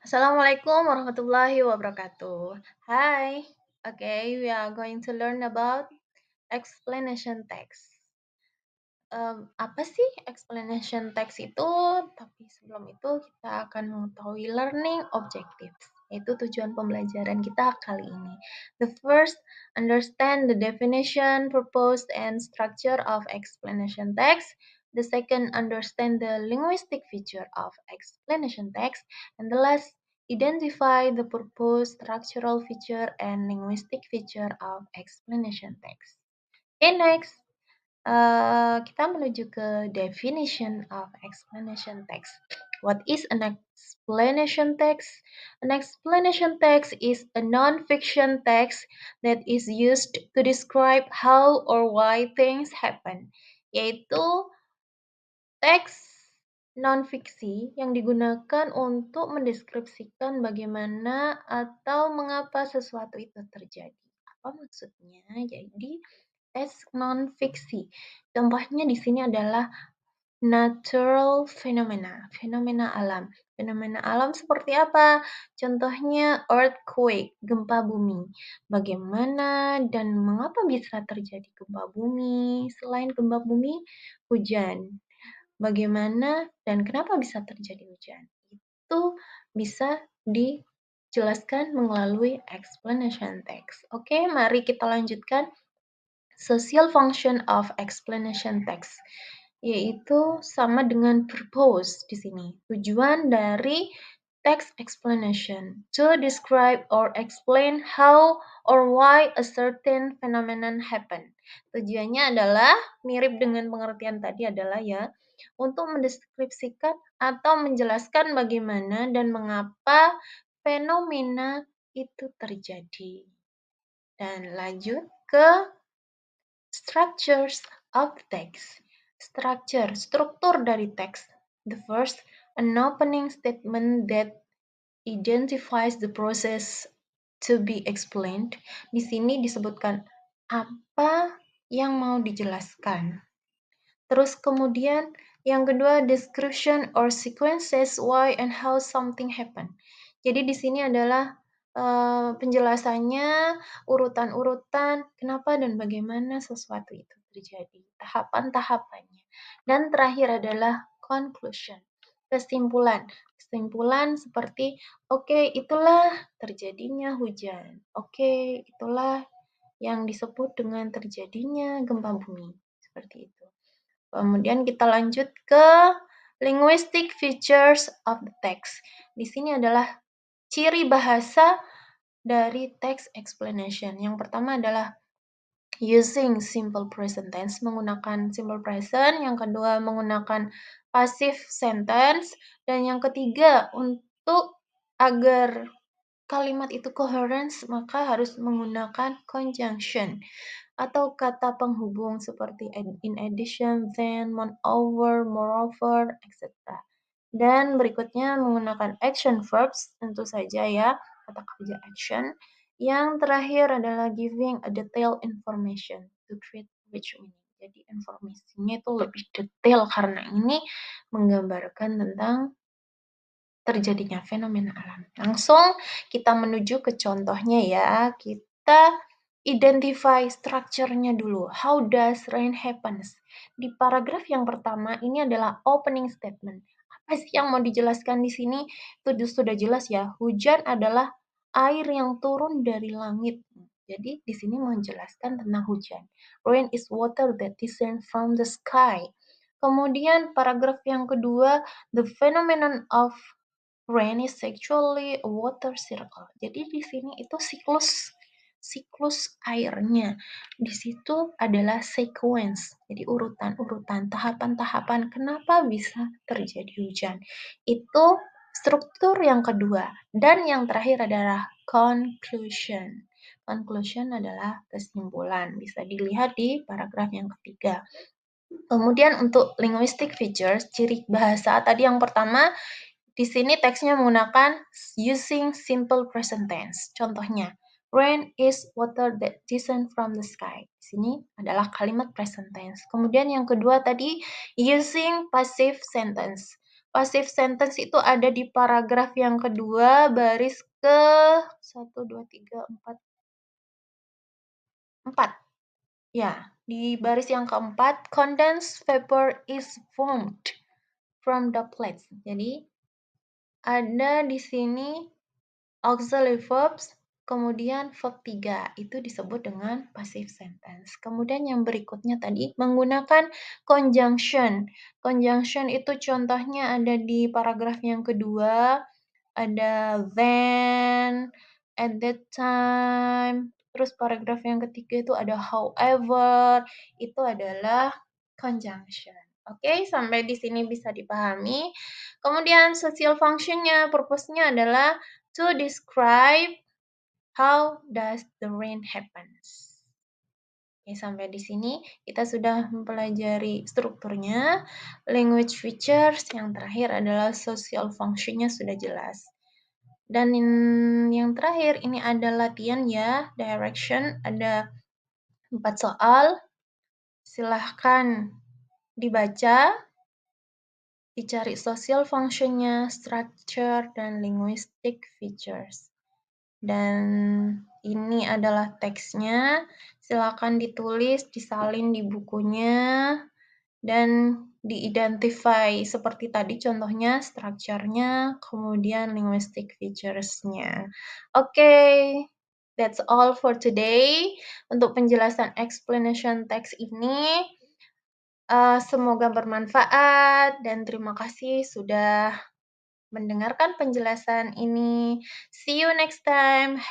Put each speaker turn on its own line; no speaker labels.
Assalamualaikum warahmatullahi wabarakatuh. Hi. Okay, we are going to learn about explanation text. Apa sih explanation text itu? Tapi sebelum itu kita akan mengetahui learning objectives, yaitu tujuan pembelajaran kita kali ini. The first, understand the definition, purpose, and structure of explanation text. The second, understand the linguistic feature of explanation text. And the last, identify the purpose, structural feature, and linguistic feature of explanation text. Okay, next. Kita menuju ke definition of explanation text. What is an explanation text? An explanation text is a non-fiction text that is used to describe how or why things happen, yaitu teks non-fiksi yang digunakan untuk mendeskripsikan bagaimana atau mengapa sesuatu itu terjadi. Apa maksudnya? Jadi, teks non-fiksi. Contohnya di sini adalah natural phenomena, fenomena alam. Fenomena alam seperti apa? Contohnya earthquake, gempa bumi. Bagaimana dan mengapa bisa terjadi gempa bumi? Selain gempa bumi, hujan. Bagaimana dan kenapa bisa terjadi hujan? Itu bisa dijelaskan melalui explanation text. Oke, mari kita lanjutkan. Social function of explanation text, yaitu sama dengan purpose di sini. Tujuan dari text explanation to describe or explain how or why a certain phenomenon happen. Tujuannya adalah mirip dengan pengertian tadi adalah ya untuk mendeskripsikan atau menjelaskan bagaimana dan mengapa fenomena itu terjadi. Dan lanjut ke structures of text. Struktur dari teks. The first, an opening statement that identifies the process to be explained. Di sini disebutkan apa yang mau dijelaskan. Terus kemudian yang kedua, description or sequences why and how something happen. Jadi di sini adalah penjelasannya, urutan-urutan kenapa dan bagaimana sesuatu itu terjadi, tahapan-tahapannya. Dan terakhir adalah conclusion, kesimpulan. Kesimpulan seperti, oke, itulah terjadinya hujan. Oke, itulah yang disebut dengan terjadinya gempa bumi. Seperti itu. Kemudian kita lanjut ke linguistic features of the text. Di sini adalah ciri bahasa dari text explanation. Yang pertama adalah using simple present tense, menggunakan simple present. Yang kedua menggunakan passive sentence. Dan yang ketiga, untuk agar kalimat itu coherence, maka harus menggunakan conjunction atau kata penghubung seperti in addition, then, moreover, moreover, etc. Dan berikutnya menggunakan action verbs, tentu saja ya, kata kerja action. Yang terakhir adalah giving a detailed information to create rich meaning. Jadi informasinya itu lebih detail karena ini menggambarkan tentang terjadinya fenomena alam. Langsung kita menuju ke contohnya ya. Kita identify structure-nya dulu. How does rain happens? Di paragraf yang pertama ini adalah opening statement. Apa sih yang mau dijelaskan di sini? Itu sudah jelas ya. Hujan adalah air yang turun dari langit. Jadi di sini menjelaskan tentang hujan. Rain is water that descends from the sky. Kemudian paragraf yang kedua, the phenomenon of rain is actually a water circle. Jadi di sini itu siklus airnya. Di situ adalah sequence. Jadi urutan-urutan, tahapan-tahapan kenapa bisa terjadi hujan. Itu struktur yang kedua. Dan yang terakhir adalah conclusion. Conclusion adalah kesimpulan. Bisa dilihat di paragraf yang ketiga. Kemudian untuk linguistic features, ciri bahasa tadi yang pertama, di sini teksnya menggunakan using simple present tense. Contohnya, rain is water that descends from the sky. Di sini adalah kalimat present tense. Kemudian yang kedua tadi, using passive sentence. Passive sentence itu ada di paragraf yang kedua, baris ke 1, 2, 3, 4. Ya, di baris yang keempat, condensed vapor is formed from droplets. Jadi, ada di sini auxiliary verbs, kemudian verb 3, itu disebut dengan passive sentence. Kemudian yang berikutnya tadi menggunakan conjunction. Conjunction itu contohnya ada di paragraf yang kedua, ada then, at that time, terus paragraf yang ketiga itu ada however, itu adalah conjunction. Oke, sampai di sini bisa dipahami. Kemudian social function-nya, purpose-nya adalah to describe how does the rain happens. Oke, sampai di sini kita sudah mempelajari strukturnya, language features, yang terakhir adalah social function-nya sudah jelas. Dan yang terakhir ini ada latihan ya, direction, ada 4 soal. Silahkan dibaca, dicari social function-nya, structure, dan linguistic features. Dan ini adalah teksnya, silakan ditulis, disalin di bukunya, dan di-identify seperti tadi contohnya structure-nya, kemudian linguistic features-nya. Oke, that's all for today. Untuk penjelasan explanation text ini, semoga bermanfaat dan terima kasih sudah mendengarkan penjelasan ini. See you next time.